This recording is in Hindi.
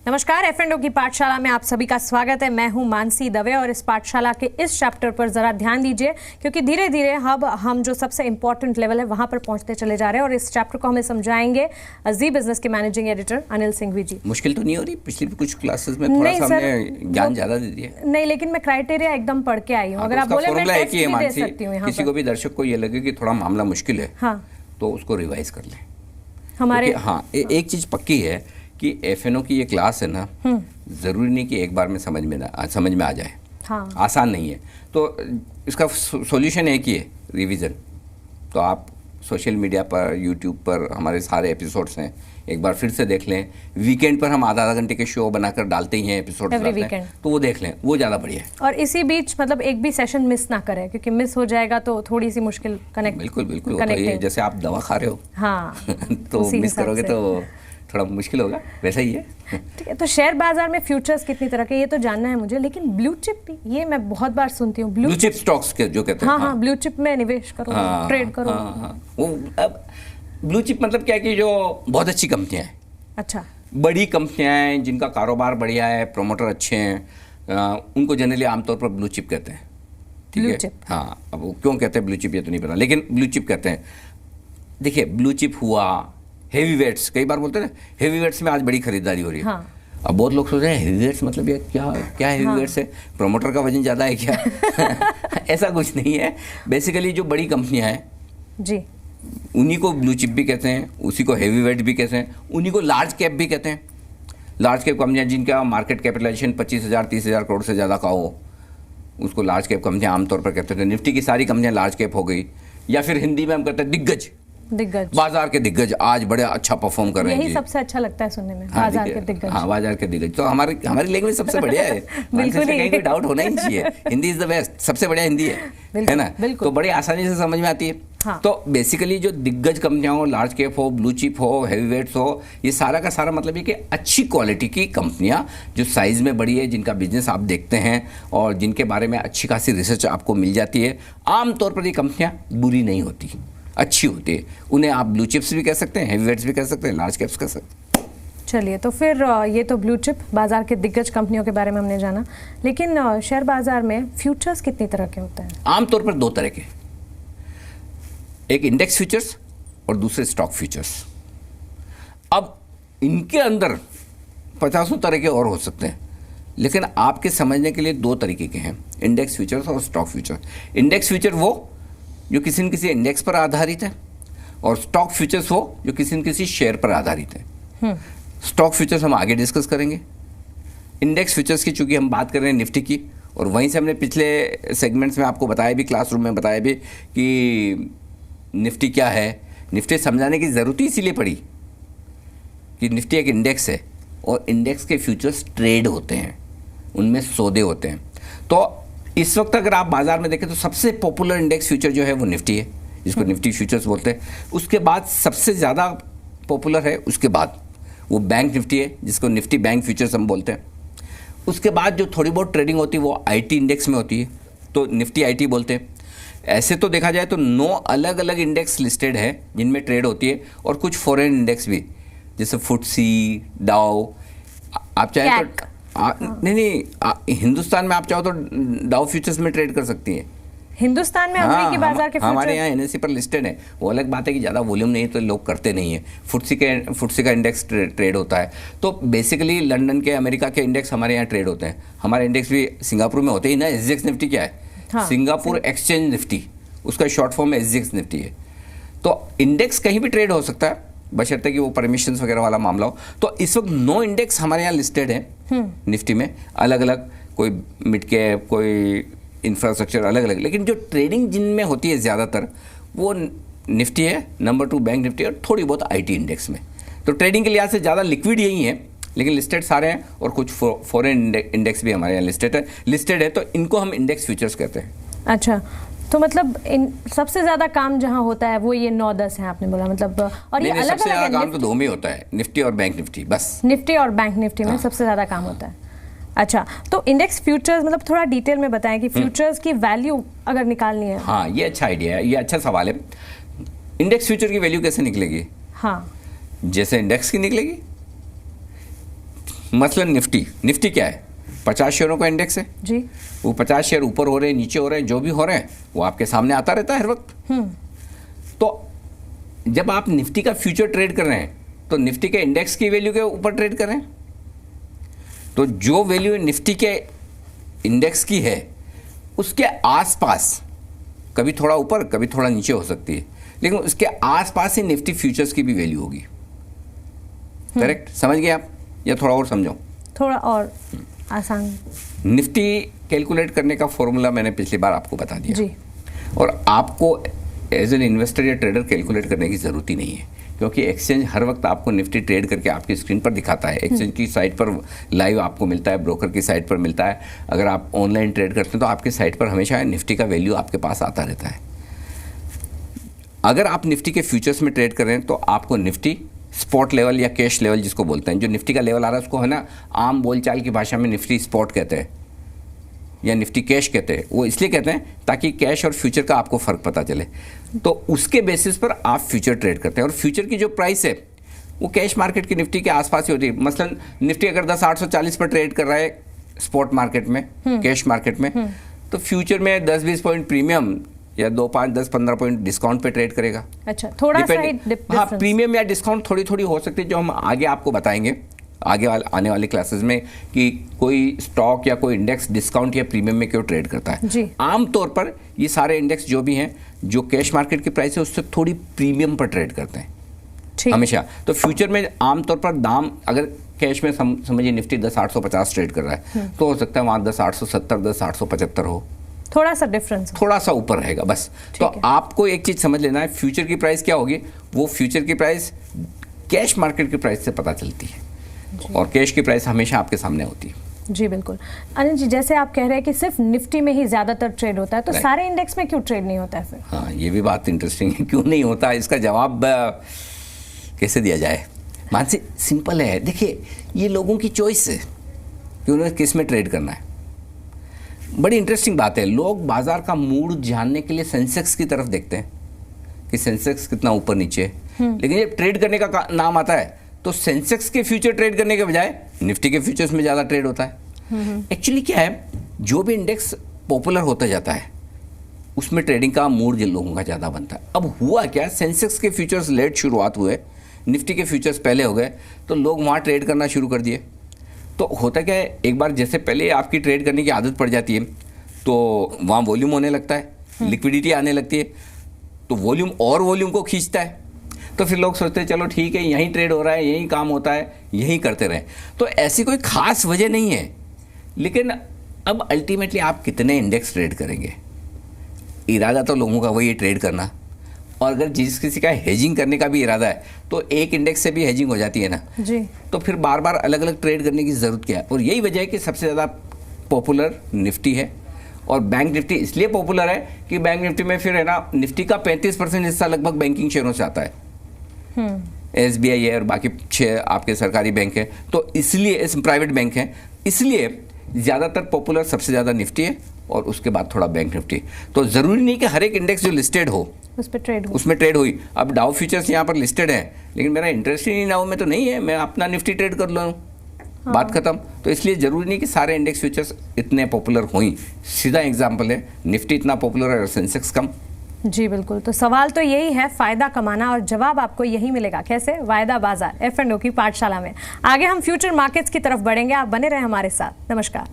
नमस्कार, F&O की पाठशाला में आप सभी का स्वागत है। मैं हूं मानसी दवे और इस पाठशाला के इस चैप्टर पर जरा ध्यान दीजिए क्योंकि धीरे धीरे अब हम जो सबसे इंपॉर्टेंट लेवल है वहां पर पहुंचते चले जा रहे हैं और इस चैप्टर को हमें समझाएंगे जी बिजनेस के मैनेजिंग एडिटर अनिल सिंघवी जी। मुश्किल तो नहीं हो रही? पिछली कुछ क्लासेस में थोड़ा सा हमने ज्ञान ज्यादा दे दिया। नहीं, लेकिन मैं क्राइटेरिया एकदम पढ़ के आई हूँ। अगर आप बोले मैं टेस्ट भी दे सकती हूँ। किसी को भी दर्शक को ये लगे कि थोड़ा मामला मुश्किल है तो उसको रिवाइज कर लें हमारे। हाँ, एक चीज पक्की है कि F&O की ये क्लास है ना, जरूरी नहीं कि एक बार में समझ में आ जाए। हाँ। आसान नहीं है। तो इसका सॉल्यूशन एक ही है, रिवीजन। तो आप सोशल मीडिया पर, यूट्यूब पर हमारे सारे एपिसोड्स हैं, एक बार फिर से देख लें। वीकेंड पर हम आधा घंटे के शो बनाकर डालते ही हैं, एपिसोड तो वो देख लें, वो ज़्यादा बढ़िया है। और इसी बीच मतलब एक भी सेशन मिस ना करें क्योंकि मिस हो जाएगा तो थोड़ी सी मुश्किल कनेक्ट। बिल्कुल बिल्कुल, जैसे आप दवा खा रहे हो। हाँ तो मिस करोगे तो थोड़ा मुश्किल होगा, वैसा ही है। ठीक है, तो शेयर बाजार में फ्यूचर्स कितनी तरह के, ये तो जानना है मुझे। लेकिन ब्लू चिप, ये मैं बहुत बार सुनती हूँ, ब्लू चिप स्टॉक्स के जो कहते हैं। हाँ, ब्लू चिप में निवेश करो, ट्रेड करो। वो अब ब्लू चिप मतलब क्या है कि जो बहुत अच्छी कंपनियां हैं, अच्छा बड़ी कंपनियां हैं जिनका कारोबार बढ़िया है, प्रोमोटर अच्छे हैं, उनको जनरली आमतौर पर ब्लू चिप कहते हैं। ठीक है। हाँ, अब वो क्यों कहते हैं ब्लू चिप ये तो नहीं पता, लेकिन ब्लू चिप कहते हैं। देखिए, ब्लू चिप हुआ, हेवी वेट्स, कई बार बोलते हैं ना, हेवी वेट्स में आज बड़ी खरीदारी हो रही है। हाँ। अब बहुत लोग सोच रहे हैं हेवी वेट्स मतलब ये क्या हेवी वेट्स है, प्रोमोटर का वजन ज़्यादा है क्या? ऐसा कुछ नहीं है। बेसिकली जो बड़ी कंपनियां हैं जी, उन्हीं को ब्लू चिप भी कहते हैं, उसी को हेवी वेट भी कहते हैं, उन्हीं को लार्ज कैप भी कहते हैं। लार्ज कैप कंपनियां जिनका मार्केट कैपिटलाइजेशन 25,000-30,000 करोड़ से ज़्यादा का हो, उसको लार्ज कैप कंपनियां आमतौर पर कहते हैं। निफ्टी की सारी कंपनियां लार्ज कैप हो गई, या फिर हिंदी में हम कहते हैं दिग्गज, बाजार के दिग्गज आज बड़े अच्छा परफॉर्म कर रहे हैं। यही सबसे अच्छा लगता है सुनने में, बाजार के दिग्गज। हाँ, बाजार के दिग्गज तो हमारी लैंग्वेज सबसे बढ़िया है। बिल्कुल, कहीं कोई डाउट होना ही नहीं चाहिए। हिंदी इज द बेस्ट, सबसे बढ़िया हिंदी है ना? तो बड़ी आसानी से समझ में आती है। हाँ। तो बेसिकली जो दिग्गज कंपनियां हो, लार्ज कैप हो, ब्लू चिप हो, हैवी वेट्स हो, ये सारा का सारा मतलब ये कि अच्छी क्वालिटी की कंपनियां जो साइज में बड़ी है, जिनका बिजनेस आप देखते हैं और जिनके बारे में अच्छी खासी रिसर्च आपको मिल जाती है। आमतौर पर ये कंपनियां बुरी नहीं होती, अच्छी होती है। उन्हें आप ब्लू चिप्स भी कह सकते हैं, हेवी वेट्स भी कह सकते हैं, लार्ज कैप्स कह सकते हैं। चलिए, तो फिर ये तो ब्लू चिप बाजार के दिग्गज कंपनियों के बारे में हमने जाना, लेकिन शेयर बाजार में फ्यूचर्स कितनी तरह के होते हैं? आमतौर पर दो तरह के, एक इंडेक्स फ्यूचर्स और दूसरे स्टॉक फ्यूचर्स। अब इनके अंदर 50 तरह के और हो सकते हैं, लेकिन आपके समझने के लिए दो तरीके के हैं, इंडेक्स फ्यूचर्स और स्टॉक फ्यूचर्स। इंडेक्स फ्यूचर वो जो किसी न किसी इंडेक्स पर आधारित है, और स्टॉक फ्यूचर्स वो जो किसी न किसी शेयर पर आधारित है। स्टॉक फ्यूचर्स हम आगे डिस्कस करेंगे। इंडेक्स फ्यूचर्स की चूंकि हम बात कर रहे हैं निफ्टी की, और वहीं से हमने पिछले सेगमेंट्स में आपको बताया भी, क्लासरूम में बताया भी कि निफ्टी क्या है। निफ्टी समझाने की ज़रूरत ही इसीलिए पड़ी कि निफ्टी एक इंडेक्स है और इंडेक्स के फ्यूचर्स ट्रेड होते हैं, उनमें सौदे होते हैं। तो इस वक्त अगर आप बाजार में देखें तो सबसे पॉपुलर इंडेक्स फ्यूचर जो है वो निफ्टी है, जिसको निफ्टी फ्यूचर्स बोलते हैं। उसके बाद सबसे ज़्यादा पॉपुलर है, उसके बाद वो बैंक निफ्टी है, जिसको निफ्टी बैंक फ्यूचर्स हम बोलते हैं। उसके बाद जो थोड़ी बहुत ट्रेडिंग होती है वो आईटी इंडेक्स में होती है, तो निफ्टी आईटी बोलते हैं। ऐसे तो देखा जाए तो 9 अलग अलग इंडेक्स लिस्टेड है जिनमें ट्रेड होती है, और कुछ फॉरेन इंडेक्स भी, जैसे फुटसी, डाउ। आप चाहे तो नहीं, हिंदुस्तान में आप चाहो तो डाउ फ्यूचर्स में ट्रेड कर सकती हैं। हिंदुस्तान में अमेरिकी बाजार के हमारे यहाँ एनएससी पर लिस्टेड है। वो अलग बात है कि ज़्यादा वॉल्यूम नहीं तो लोग करते नहीं है। फुटसी का इंडेक्स ट्रेड होता है। तो बेसिकली लंदन के, अमेरिका के इंडेक्स हमारे यहाँ ट्रेड होते हैं। हमारे इंडेक्स भी सिंगापुर में होते ही ना। एसजीएक्स निफ्टी क्या है? हाँ, सिंगापुर एक्सचेंज निफ्टी, उसका शॉर्ट फॉर्म एसजीएक्स निफ्टी है। तो इंडेक्स कहीं भी ट्रेड हो सकता है, बशर्ते कि वो परमिशंस वगैरह वाला मामला हो। तो इस वक्त 9 इंडेक्स हमारे यहाँ लिस्टेड है निफ्टी में, अलग अलग, कोई मिड कैप, कोई इंफ्रास्ट्रक्चर, अलग अलग। लेकिन जो ट्रेडिंग जिनमें होती है ज़्यादातर वो निफ्टी है, नंबर 2 बैंक निफ्टी, और थोड़ी बहुत आईटी इंडेक्स में। तो ट्रेडिंग के लिहाज से ज़्यादा लिक्विड यही है, लेकिन लिस्टेड सारे हैं, और कुछ फॉरेन इंडेक्स भी हमारे यहाँ लिस्टेड है। तो इनको हम इंडेक्स फ्यूचर्स कहते हैं। अच्छा, तो मतलब सबसे ज्यादा काम जहां होता है वो ये 9-10 है आपने बोला, मतलब। और ये अलग सबसे ज्यादा काम तो दो में होता है, निफ्टी और बैंक निफ्टी, बस। निफ्टी और बैंक निफ्टी में सबसे ज्यादा काम होता है। अच्छा, तो इंडेक्स फ्यूचर्स मतलब थोड़ा डिटेल में बताएं कि फ्यूचर्स की वैल्यू अगर निकालनी है। हाँ, ये अच्छा आइडिया है, ये अच्छा सवाल है। इंडेक्स फ्यूचर की वैल्यू कैसे निकलेगी? हाँ, जैसे इंडेक्स की निकलेगी। मसलन निफ्टी क्या है, 50 शेयरों का इंडेक्स है जी। वो 50 शेयर ऊपर हो रहे हैं, नीचे हो रहे हैं, जो भी हो रहे हैं वो आपके सामने आता रहता है हर वक्त। तो जब आप निफ्टी का फ्यूचर ट्रेड कर रहे हैं तो निफ्टी के इंडेक्स की वैल्यू के ऊपर ट्रेड कर रहे हैं। तो जो वैल्यू निफ्टी के इंडेक्स की है उसके आसपास, कभी थोड़ा ऊपर कभी थोड़ा नीचे हो सकती है, लेकिन उसके आसपास ही निफ्टी फ्यूचर्स की भी वैल्यू होगी। करेक्ट, समझ गए आप या थोड़ा और समझाऊं? थोड़ा और आसान। निफ्टी कैलकुलेट करने का फॉर्मूला मैंने पिछली बार आपको बता दिया जी। और आपको एज एन इन्वेस्टर या ट्रेडर कैलकुलेट करने की ज़रूरत ही नहीं है, क्योंकि एक्सचेंज हर वक्त आपको निफ्टी ट्रेड करके आपकी स्क्रीन पर दिखाता है। एक्सचेंज की साइट पर लाइव आपको मिलता है, ब्रोकर की साइट पर मिलता है। अगर आप ऑनलाइन ट्रेड करते हैं तो आपकी साइट पर हमेशा निफ्टी का वैल्यू आपके पास आता रहता है। अगर आप निफ्टी के फ्यूचर्स में ट्रेड कर रहे हैं तो आपको निफ्टी स्पॉट लेवल या कैश लेवल जिसको बोलते हैं, जो निफ्टी का लेवल आ रहा है उसको है ना आम बोलचाल की भाषा में निफ्टी स्पॉट कहते हैं या निफ्टी कैश कहते हैं। वो इसलिए कहते हैं ताकि कैश और फ्यूचर का आपको फ़र्क पता चले। तो उसके बेसिस पर आप फ्यूचर ट्रेड करते हैं और फ्यूचर की जो प्राइस है वो कैश मार्केट की निफ्टी के आसपास ही होती है। मसलन निफ्टी अगर 10,840 पर ट्रेड कर रहा है स्पॉट मार्केट में, कैश मार्केट में, तो फ्यूचर में 10-20 पॉइंट प्रीमियम या 2-5, 10-15 पॉइंट डिस्काउंट पे ट्रेड करेगा। अच्छा, थोड़ा सा ही हाँ, प्रीमियम या डिस्काउंट थोड़ी थोड़ी हो सकती है, जो हम आगे आपको बताएंगे आने वाले क्लासेस में कि कोई स्टॉक या कोई इंडेक्स डिस्काउंट या प्रीमियम में क्यों ट्रेड करता है। आमतौर पर ये सारे इंडेक्स जो भी हैं जो कैश मार्केट की प्राइस है उससे थोड़ी प्रीमियम पर ट्रेड करते हैं हमेशा। तो फ्यूचर में आमतौर पर दाम, अगर कैश में समझिए निफ्टी 10,850 ट्रेड कर रहा है तो हो सकता है वहाँ 10,870, 10,875 हो, थोड़ा सा डिफरेंस, थोड़ा सा ऊपर रहेगा बस। तो आपको एक चीज़ समझ लेना है, फ्यूचर की प्राइस क्या होगी, वो फ्यूचर की प्राइस कैश मार्केट की प्राइस से पता चलती है और कैश की प्राइस हमेशा आपके सामने होती है। जी बिल्कुल। अनिल जी, जैसे आप कह रहे हैं कि सिर्फ निफ्टी में ही ज़्यादातर ट्रेड होता है, तो सारे इंडेक्स में क्यों ट्रेड नहीं होता है फिर? हाँ, ये भी बात इंटरेस्टिंग है, क्यों नहीं होता, इसका जवाब कैसे दिया जाए। मानसी, सिंपल है, देखिए ये लोगों की चॉइस है कि उन्हें किस में ट्रेड करना है। बड़ी इंटरेस्टिंग बात है, लोग बाजार का मूड जानने के लिए सेंसेक्स की तरफ देखते हैं कि सेंसेक्स कितना ऊपर नीचे है, लेकिन जब ट्रेड करने का नाम आता है तो सेंसेक्स के फ्यूचर ट्रेड करने के बजाय निफ्टी के फ्यूचर्स में ज़्यादा ट्रेड होता है। एक्चुअली क्या है, जो भी इंडेक्स पॉपुलर होता जाता है उसमें ट्रेडिंग का मूड जिन लोगों का ज़्यादा बनता है। अब हुआ क्या, सेंसेक्स के फ्यूचर्स लेट शुरुआत हुए, निफ्टी के फ्यूचर्स पहले हो गए, तो लोग वहाँ ट्रेड करना शुरू कर दिए। तो होता क्या है, एक बार जैसे पहले आपकी ट्रेड करने की आदत पड़ जाती है तो वहाँ वॉल्यूम होने लगता है, लिक्विडिटी आने लगती है, तो वॉल्यूम और वॉल्यूम को खींचता है। तो फिर लोग सोचते हैं चलो ठीक है, यहीं ट्रेड हो रहा है, यहीं काम होता है, यहीं करते रहें। तो ऐसी कोई खास वजह नहीं है, लेकिन अब अल्टीमेटली आप कितने इंडेक्स ट्रेड करेंगे, इरादा तो लोगों का वही है, ट्रेड करना। और अगर जिस किसी का हेजिंग करने का भी इरादा है तो एक इंडेक्स से भी हेजिंग हो जाती है ना जी। तो फिर बार बार अलग अलग ट्रेड करने की ज़रूरत क्या है। और यही वजह है कि सबसे ज़्यादा पॉपुलर निफ्टी है, और बैंक निफ्टी इसलिए पॉपुलर है कि बैंक निफ्टी में फिर है ना निफ्टी का 35% हिस्सा लगभग बैंकिंग शेयरों से आता है। SBI है और बाकी 6 आपके सरकारी बैंक हैं, तो इसलिए प्राइवेट बैंक हैं, इसलिए ज़्यादातर पॉपुलर सबसे ज़्यादा निफ्टी है और उसके बाद थोड़ा बैंक निफ्टी। तो ज़रूरी नहीं कि हर एक इंडेक्स जो लिस्टेड हो उसमें ट्रेड हुई। अब डाउ फ्यूचर्स यहाँ पर लिस्टेड है, लेकिन मेरा इंटरेस्ट ही नहीं डाउ में तो नहीं है, मैं अपना निफ्टी ट्रेड कर लूँ, बात खत्म। तो इसलिए ज़रूरी नहीं कि सारे इंडेक्स फ्यूचर्स इतने पॉपुलर हुई। सीधा एग्जाम्पल है, निफ्टी इतना पॉपुलर है और सेंसेक्स कम। जी बिल्कुल। तो सवाल तो यही है, फ़ायदा कमाना, और जवाब आपको यही मिलेगा। कैसे? वायदा बाजार F&O की पाठशाला में। आगे हम फ्यूचर मार्केट्स की तरफ बढ़ेंगे, आप बने रहें हमारे साथ। नमस्कार।